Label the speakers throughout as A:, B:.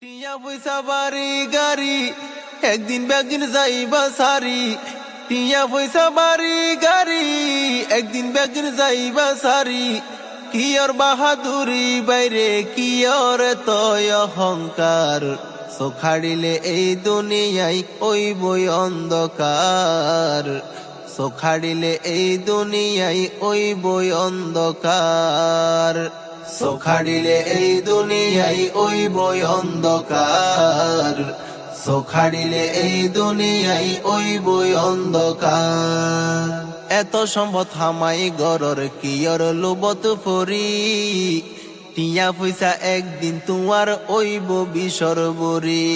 A: টিয়া পয়সা বাড়ি গাড়ি একদিন বেগদিন যাইবা সারি। টিয়া পয়সা বাড়ি গাড়ি একদিন বেগদিন যাইবা সারি। কি ওর বাহাদুরি বাইরে কি ওর তয় অহংকার। সোখাড়িলে এই দুনিয়ায় ওই বই অন্ধকার। সোখাড়িলে এই দুনিয়ায় ওই বই অন্ধকার। সোখাড়িলে এই দুনিয়ায় ওই বই অন্ধকার। সোখাড়িলে এই দুনিয়ায় ওই বই অন্ধকার। এত সম্পদ হামাই গরর কিয়র লোবত ফরি। টিয়া পয়সা একদিন তোমার ওইব বিসর বরি।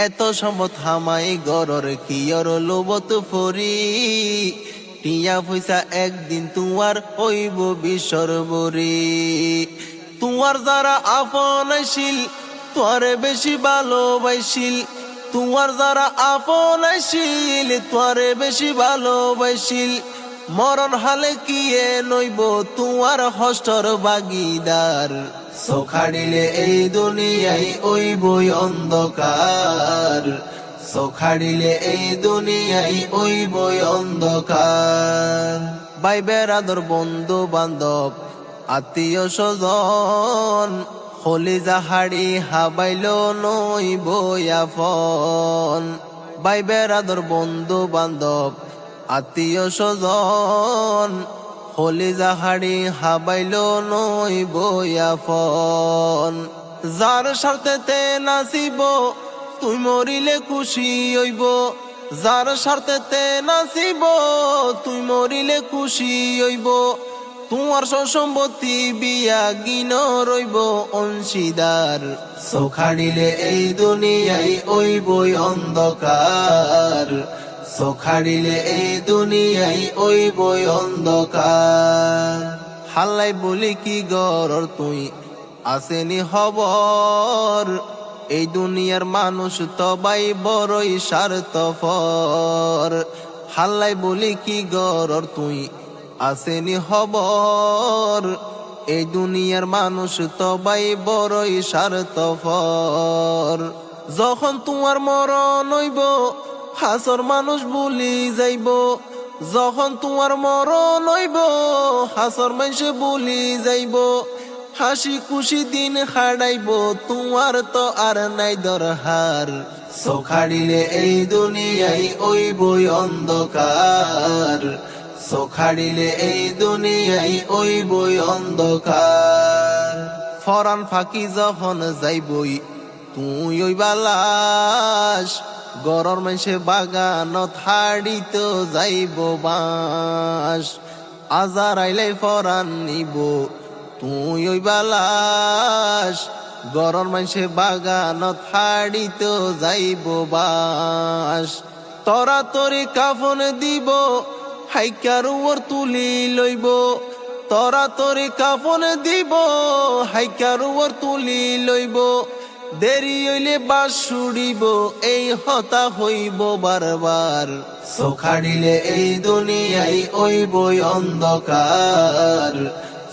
A: এত সম্পদ হামাই গরর কিয়র লোবত ফরি। টিয়া পয়সা একদিন তোমার ওইব বিসর বরি। তোমার যারা আপন আইছিল তোরে বেশি ভালোবাসিল। তোমার যারা আপন আইছিল তোরে বেশি ভালোবাসিল। মরণ হালে কিয়ে নইব তোমার হষ্টর বাগিদার। সোখাড়িলে এই দুনিয়ায় ওই বই অন্ধকার। সোখাড়িলে এই দুনিয়ায় ওই বই অন্ধকার। ভাই বেড়াদর বন্ধু বান্ধব আত্মীয় স্বজন হলি যাহাড়ি হাবাইল নই বয়াফন। ভাই বেড়াদর বন্ধু বান্ধব আত্মীয় স্বজন হলি যাহাড়ি হাবাইল নই বয়াফন। যার স্বার্থেতে নাচিব তুই মরিলে খুশি হইব। যার স্বার্থেতে নাচিব তুই মরিলে খুশি হইব। তোমার সম্পত্তি বিয়া গিন রইব অংশীদার। সোখাড়িলে এই দুনিয়ায় ওই বই অন্ধকার। সোখাড়িলে এই দুনিয়ায় ওই বই অন্ধকার। হাল্লাই বলি কি গরর তুই আসেনি খবর। এই দুনিয়ার মানুষ তবাই বড়ই স্বার্থপর। হাল্লাই বলি কি গরর তুই আসেনি খবর। এই দুনিয়ার মানুষ তবাই বড়ই স্বার্থপর। যখন তোমার মরণ হইব হাসর মানুষ ভুলি যাইব। যখন তোমার মরণ হইব হাসর মানুষ ভুলি যাইব। হাসি খুশি দিন হারাইব তোমার তো আর নাই দরহার। সোখাড়িলে এই দুনিয়ায় ওই বই অন্ধকার। সোখাড়িলে এই দুনিয়ায় ওই বই অন্ধকার। ফরান ফাঁকি যখন যাইবই তুই ওই বালাস। গরর মাসে বাগানত হাড়িত যাইব বাস। আজার আইলাই ফরান নিব তুই ওই বালাস। গরর মাসে বাগানত হাড়িত যাইব বাস। তরা তরি কাফন দিব হাইকার ওর তুলি লইব। তরা তরি কাফন দিব হাইকার ওর তুলি লইব। দেরি হইলে বাস ছুড়িব এই হতা হইব বারবার। সোখাড়িলে এই দুনিয়ায় ওই বই অন্ধকার।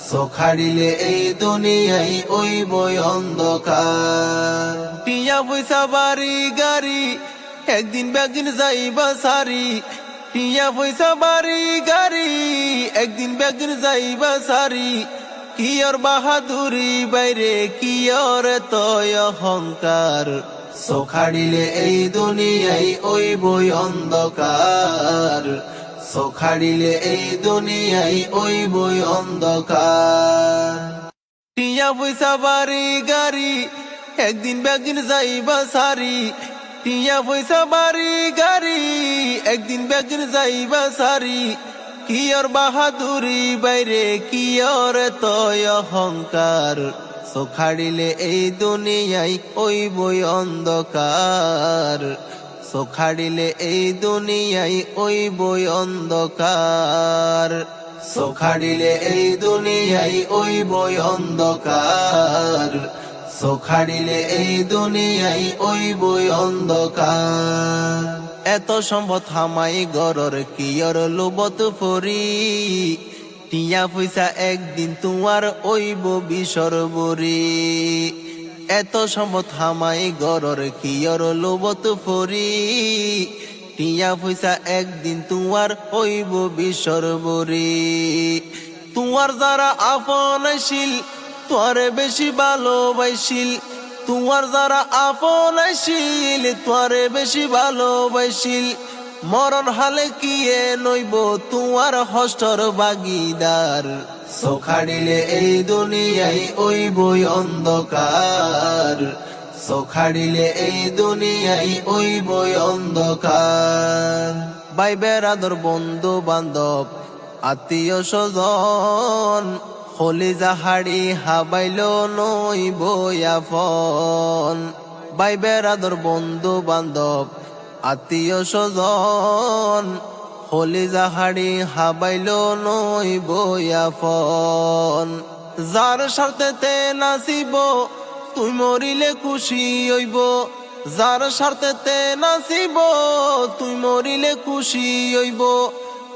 A: সোখাড়িলে এই দুনিয়ায় ওই বই অন্ধকার। টিয়া পয়সা বাড়ি গাড়ি একদিন বেগদিন যাইবা সারি। টিয়া পয়সা বাড়ি গাড়ি একদিন বেগদিন যাইবা সারি। কি ওর বাহাদুরি বাইরে কি ওর তয় অহংকার। সোখাড়িলে এই দুনিয়ায় ওই বই অন্ধকার। সোখাড়িলে এই দুনিয়ায় ওই বই অন্ধকার। টিয়া পয়সা বাড়ি গাড়ি একদিন বেগদিন যাইবা সারি। টিয়া পয়সা বাড়ি গাড়ি একদিন বেগদিন যাইবা সারি। কি ওর বাহাদুরি বাইরে কি ওর তয় অহংকার। সোখাড়িলে এই দুনিয়ায় ওই বই অন্ধকার। সোখাড়িলে এই দুনিয়ায় ওই বই অন্ধকার। সোখাড়িলে এই দুনিয়ায় ওই বই অন্ধকার। সোখাড়িলে এই দুনিয়ায় ওই বই অন্ধকার। এত সম্পদ হামাই গরর কিয়র লোবত ফরি। টিয়া পয়সা একদিন তোমার ওইব বিসর বরি। এত সম্পদ হামাই গরর কিয়র লোবত ফরি টিয়া পয়সা একদিন তোমার হইব বিশ্বর বরি তোমার যারা আপন আসিল তোরে বেশি ভালোবাসিল তোমার যারা আপন আসিল তোরে বেশি ভালোবাসিল মরণ হালে কিয়ে নইব তোমার হষ্টর বাগিদার সোখাড়িলে এই দুনিয়ায় ওই বই অন্ধকার সোখাড়িলে এই দুনিয়ায় ওই বই অন্ধকার ভাই বেড়াদর বন্ধু বান্ধব আত্মীয় স্বজন হলিজা হাড়ি হাবাইল নই বয়াফন ভাই বেড়াদর বন্ধু বান্ধব আত্মীয় স্বজন হলিজা হাড়ি হাবাইল নই বয়াফন যার স্বার্থেতে নাচিব তুই মরিলে খুশি হইব যার স্বার্থেতে নাচিব তুই মরিলে খুশি হইব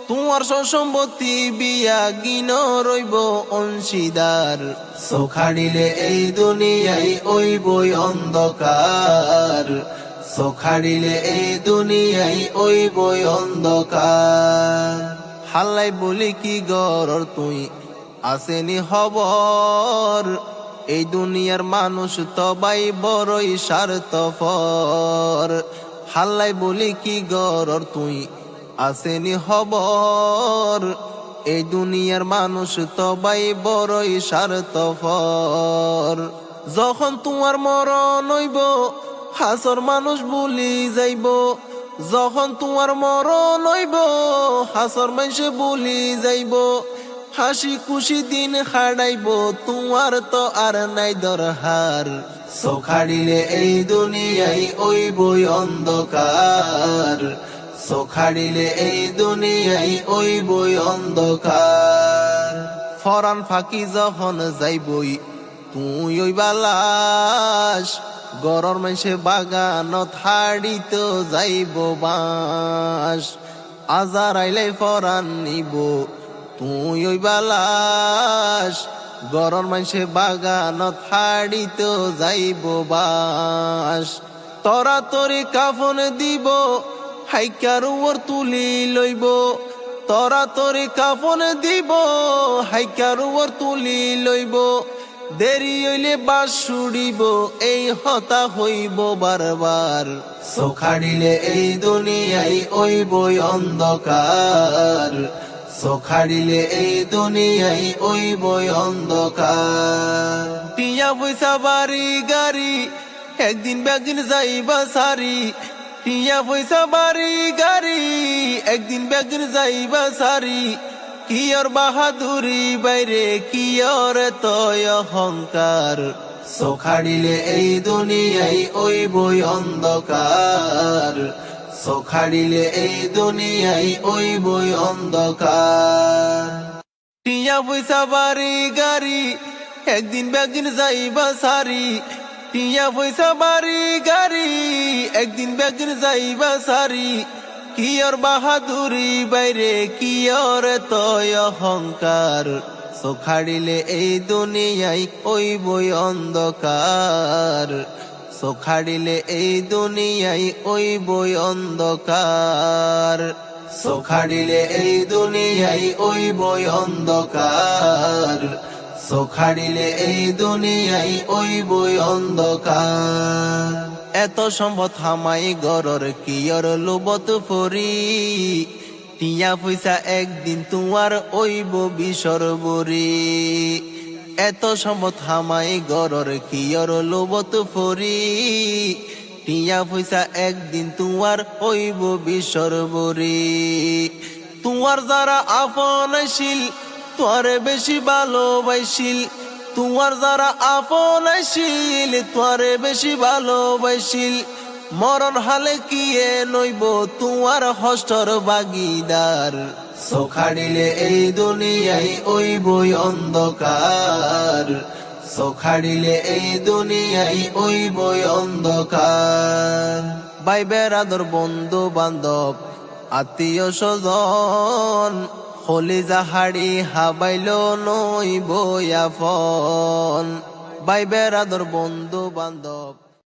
A: তোমার সম্পত্তি বিয়া গিন রইব অংশীদার সোখাড়িলে এই দুনিয়ায় ওই বই অন্ধকার সোখাড়িলে এই দুনিয়ায় ওই বই অন্ধকার হাল্লাই বলি কি গরর তুই আসেনি খবর এই দুনিয়ার মানুষ তবাই বড়ই স্বার্থপর হাল্লাই বলি কি গরর তুই আসেনি খবর এই দুনিয়ার মানুষ তবাই বড়ই স্বার্থপর যখন তোমার মরণ হইব হাসর মানুষ ভুলি যাইব যখন তোমার মরণ হইব হাসর মানুষ ভুলি যাইব হাসি খুশি দিন খাড়াইব তোমার তো আর নাই দরহার সোখাড়িলে এই দুনিয়ায় ওই বই অন্ধকার সোখাড়িলে এই দুনিয়ায় ওই বই অন্ধকার ফরান ফাঁকি যখন যাইবই তুই ওই বালাস গরর মাসে বাগানত হাড়িত যাইব বাস আজার আইলে ফরান নিব তুই ওই বালাস গরর মাসে বাগানত হাড়িত যাইব বাস তরা তরি কাফন দিব হাইকার ওর তুলি লইব তরা তরি কাফন দিব হাইকার ওর তুলি লইব দেরি হইলে বাস ছুড়িব এই হতা হইব বারবার সোখাড়িলে এই দুনিয়ায় ওই বই অন্ধকার সোখাড়িলে এই দুনিয়ায় ওই বই অন্ধকার টিয়া পয়সা বাড়ি গাড়ি একদিন ব্যাগদিন যাইবা সারি টিয়া পয়সা বাড়ি গাড়ি একদিন ব্যাগদিন যাইবা সারি কিয়র বাহাদুরি বাইরে কিয়র তয় অহংকার সোখাড়িলে এই দুনিয়ায় ওই বই অন্ধকার সোখাড়িলে এই দুনিয়ায় ওই বই অন্ধকার টিয়া পয়সা বাড়ি গাড়ি একদিন ব্যাগদিন যাইবা সারি টিয়া পয়সা বাড়ি গাড়ি একদিন ব্যাগদিন যাইবা সারি কিয়র বাহাদুরি বাইরে কিয়র তয় অহংকার সোখাড়িলে এই দুনিয়ায় ওই বই অন্ধকার সোখাড়িলে এই দুনিয়ায় ওই বই অন্ধকার সোখাড়িলে এই দুনিয়ায় ওই বই অন্ধকার সোখাড়িলে এই দুনিয়ায় ওই বই অন্ধকার এত সম্পদ হামাই গরর কিয়র লোবত ফরি টিয়া পয়সা একদিন তোমার ওইব বিশ্বর বরি এত সম্পদ হামাই গরর কিয়র লোবত ফরি টিয়া পয়সা একদিন তোমার ওইব বিশ্বর বরি তোমার যারা আপন আসিল তোরে বেশি ভালোবাসিল তোমার যারা আপন আসিল তোরে বেশি ভালোবাসিল মরণ হালে কিয়ে নইব তোমার হষ্টর বাগিদার সোখাড়িলে এই দুনিয়ায় ওই বই অন্ধকার সোখাড়িলে এই দুনিয়ায় ওই বই অন্ধকার ভাই বেড়াদর বন্ধু বান্ধব আত্মীয় স্বজন হলিজা হাড়ি হাবাইল নই বয়াফন ভাই বেরাদর বন্ধু বান্ধব